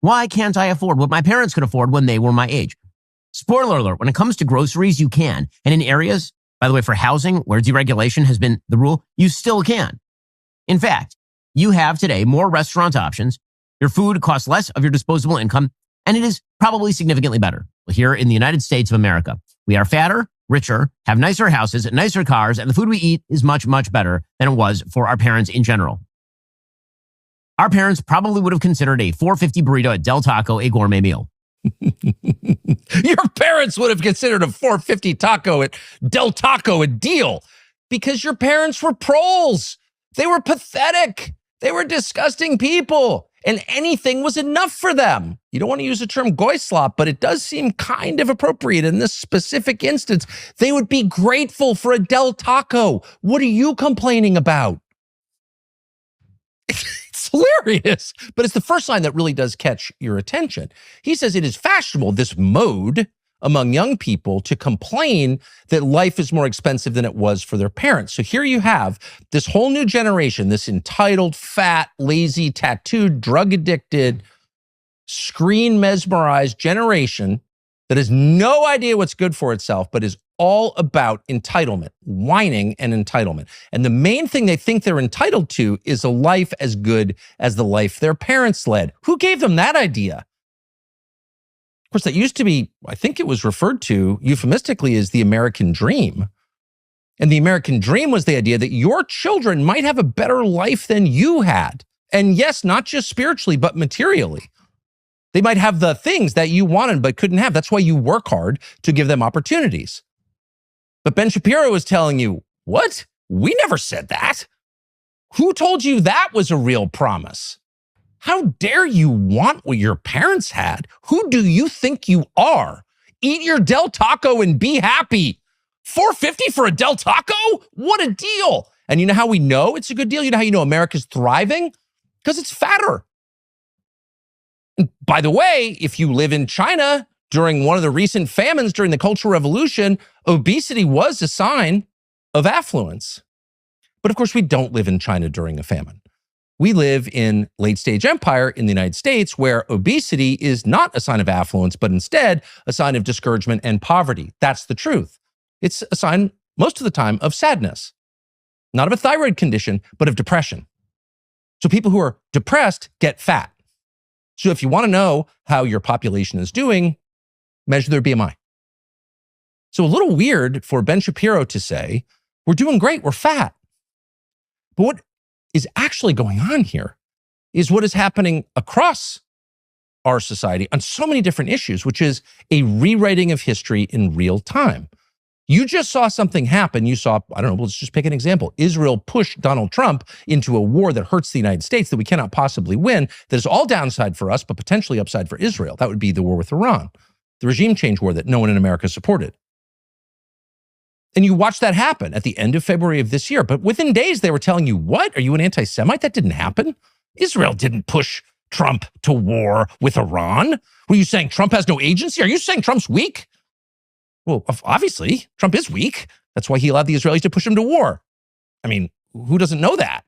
Why can't I afford what my parents could afford when they were my age? Spoiler alert, when it comes to groceries, you can. And in areas, by the way, for housing, where deregulation has been the rule, you still can. In fact, you have today more restaurant options. Your food costs less of your disposable income, and it is probably significantly better. Well, here in the United States of America, we are fatter, richer, have nicer houses, nicer cars, and the food we eat is much, much better than it was for our parents in general. Our parents probably would have considered a $4.50 burrito at Del Taco a gourmet meal. Your parents would have considered a $4.50 taco at Del Taco a deal because your parents were proles. They were pathetic. They were disgusting people, and anything was enough for them. You don't want to use the term Goyslop, but it does seem kind of appropriate in this specific instance. They would be grateful for a Del Taco. What are you complaining about? It's hilarious, but it's the first line that really does catch your attention. He says it is fashionable, this mode among young people, to complain that life is more expensive than it was for their parents. So here you have this whole new generation, this entitled, fat, lazy, tattooed, drug-addicted, screen-mesmerized generation that has no idea what's good for itself, but is all about entitlement, whining and entitlement. And the main thing they think they're entitled to is a life as good as the life their parents led. Who gave them that idea? Of course, that used to be, I think it was referred to euphemistically as the American dream. And the American dream was the idea that your children might have a better life than you had. And yes, not just spiritually, but materially. They might have the things that you wanted but couldn't have. That's why you work hard to give them opportunities. But Ben Shapiro was telling you, what? We never said that. Who told you that was a real promise? How dare you want what your parents had? Who do you think you are? Eat your Del Taco and be happy. $4.50 for a Del Taco? What a deal. And you know how we know it's a good deal? You know how you know America's thriving? Because it's fatter. And by the way, if you live in China during one of the recent famines during the Cultural Revolution, obesity was a sign of affluence. But of course, we don't live in China during a famine. We live in late-stage empire in the United States where obesity is not a sign of affluence, but instead a sign of discouragement and poverty. That's the truth. It's a sign, most of the time, of sadness. Not of a thyroid condition, but of depression. So people who are depressed get fat. So if you want to know how your population is doing, measure their BMI. So a little weird for Ben Shapiro to say, we're doing great, we're fat. But what is actually going on here is what is happening across our society on so many different issues, which is a rewriting of history in real time. You just saw something happen. You saw, I don't know, let's just pick an example. Israel pushed Donald Trump into a war that hurts the United States that we cannot possibly win, that is all downside for us, but potentially upside for Israel. That would be the war with Iran, the regime change war that no one in America supported. And you watched that happen at the end of February of this year. But within days, they were telling you, what? Are you an anti-Semite? That didn't happen. Israel didn't push Trump to war with Iran. Were you saying Trump has no agency? Are you saying Trump's weak? Well, obviously, Trump is weak. That's why he allowed the Israelis to push him to war. I mean, who doesn't know that?